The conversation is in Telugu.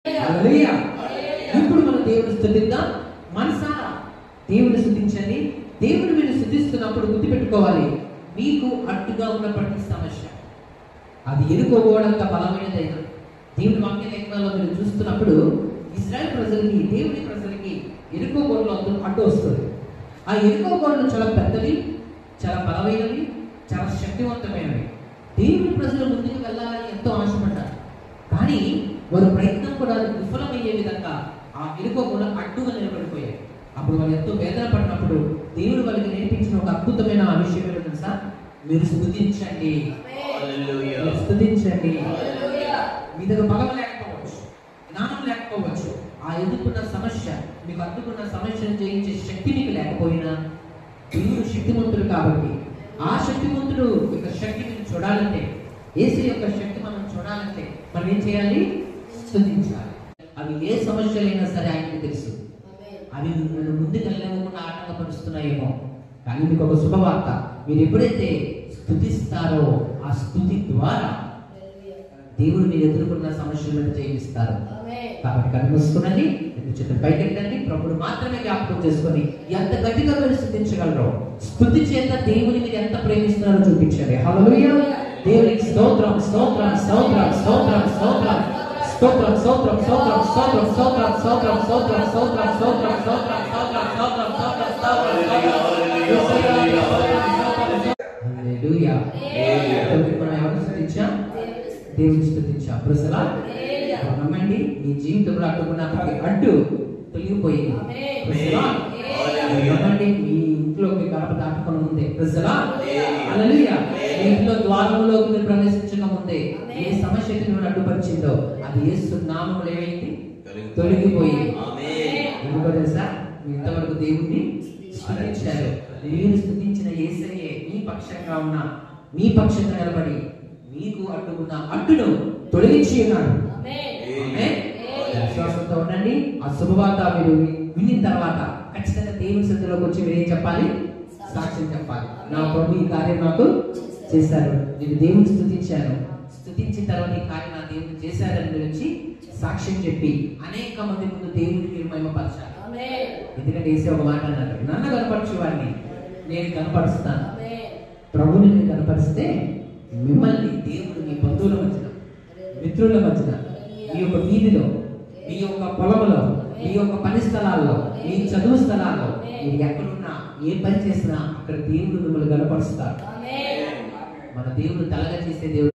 హల్లెలూయా. ఇప్పుడు మనం దేవుని స్తుతిద్దాం. మనసారా దేవుని స్తుతించండి. దేవుని మీరు స్తుతిస్తున్నప్పుడు గుర్తుపెట్టుకోవాలి, మీకు అడ్డుగా ఉన్న ప్రతి సమస్య అది ఎదుర్కోవడంత బలమైనదైనా దేవుని వాక్య లేఖనాల్లో మీరు చూస్తున్నప్పుడు ఇశ్రాయేల్ ప్రజలకి, దేవుని ప్రజలకి ఎదుర్కోగోడలు అడ్డు వస్తుంది. ఆ ఎదుర్కోగోడలు చాలా పెద్దవి, చాలా బలమైనవి, చాలా శక్తివంతమైనవి. దేవుని ప్రజలు ముందుకు వెళ్ళాలని ఎంతో ఆశపడ్డారు. కానీ వారి ప్రయత్నం కూడా విఫలమయ్యే విధంగా ఆ ఎదుర్కోగోడ అడ్డుగా నిలబడిపోయాయి. అప్పుడు వాళ్ళు ఎంతో వేదన పడినప్పుడు దేవుడు వాళ్ళకి నేర్పించిన ఒక అద్భుతమైన విషయం ఏంటో తెలుసా? మీరు స్తుతించండి, స్తుతించండి. మీ దగ్గర బలం లేకపోవచ్చు, జ్ఞానం లేకపోవచ్చు, ఆ ఎదుర్కొన్న సమస్య, మీకు అడ్డుకున్న సమస్యను జయించే శక్తి మీకు లేకపోయినా దేవుడు శక్తివంతుడు కాబట్టి ఆ శక్తివంతుడు యొక్క శక్తి మీరు చూడాలంటే, యేసు యొక్క శక్తి మనం చూడాలంటే మనం ఏం చేయాలి? స్తుతించాలి. అవి ఏ సమస్యలైనా సరే ఆయనకి తెలుసు. అవి నన్ను ముందుకు వెళ్ళకుండా ఆటంకపరుస్తున్నాయేమో, కానీ మీకు ఒక శుభవార్త, మీరు ఎప్పుడైతే స్తుతిస్తారో ఆ స్తుతి ద్వారా దేవుడు మీరు ఎదుర్కొన్న సమస్యల మీద జయిస్తారు. కాబట్టి కనుమూసుకునండి, చేతులు పైకెత్తండి, ప్రభువును మాత్రమే జ్ఞాపకం చేసుకొని ఎంత గట్టిగా మీరు స్తుతించగలరో, స్తుతి చేత దేవుని మీరు ఎంత ప్రేమిస్తున్నారో చూపించండి. హల్లెలూయా. దేవునికి స్తోత్రం, స్తోత్రం, స్తోత్రం, స్తోత్రం, స్తోత్రం, స్తోత్రం, స్తోత్రం, స్తోత్రం, స్తోత్రం, స్తోత్రం, స్తోత్రం, స్తోత్రం, స్తోత్రం, స్తోత్రం, స్తోత్రం, స్తోత్రం, స్తోత్రం, స్తోత్రం, హల్లెలూయా. మనం ఎవరిని స్తుతించాం? దేవుని స్తుతించాం. ప్రజలా నమ్మండి, మీ జీవితంలో అడ్డుకున్న అడ్డు తొలగిపోయింది. నమ్మండి, మీ ఇంట్లోకి గడప దాటుకుని ముందే, ప్రజలా హల్లెలూయా, మీ ఇంట్లో ద్వారములోకి మీరు ప్రవేశించక ముందే ఏ సమస్యకి మీరు అడ్డుపరిచిందో అది యేసు నామములో ఏమైంది? తొలగిపోయింది. ఎందుకో తెలుసా? మీరు ఇంతవరకు దేవుణ్ణి స్తుతించారు. మీరు స్తుతించిన యేసయ్యే మీ పక్షంగా ఉన్న, మీ పక్షంగా నిలబడి మీకు అడ్డుకున్న అడ్డును తొలగించి ఉన్నాడు. విశ్వాసంతో ఉండండి. ఆ శుభవార్త మీరు విన్న తర్వాత ఖచ్చితంగా దేవుని సన్నిధిలోకి వచ్చి మీరు ఏం చెప్పాలి? సాక్ష్యం చెప్పాలి. నా ప్రభు ఈ కార్యం నాకు చేశారు, నేను దేవుని స్తుతించాను, స్తుతించిన తర్వాత ఈ కార్యం నా దేవుడు చేశారని మీరు వచ్చి సాక్ష్యం చెప్పి అనేక మంది ముందు దేవుడిని మీరు మహిమపరచాలి. ఎందుకంటే వేసే ఒక మాట అన్నారు, నన్ను కనపరచు వాడిని నేను కనపరుస్తాను. ప్రభుని నేను కనపరిస్తే మిమ్మల్ని దేవుడు మీ బంధువుల మధ్యన, మిత్రుల మధ్యన, మీ యొక్క వీధిలో, మీ యొక్క పొలంలో, మీ యొక్క పని స్థలాల్లో, మీ చదువు స్థలాల్లో, మీరు ఎక్కడున్నా ఏ పని చేసినా అక్కడ దేవుడు మిమ్మల్ని కనపరుస్తారు. మన దేవుడు తలగా చేసే దేవుడు.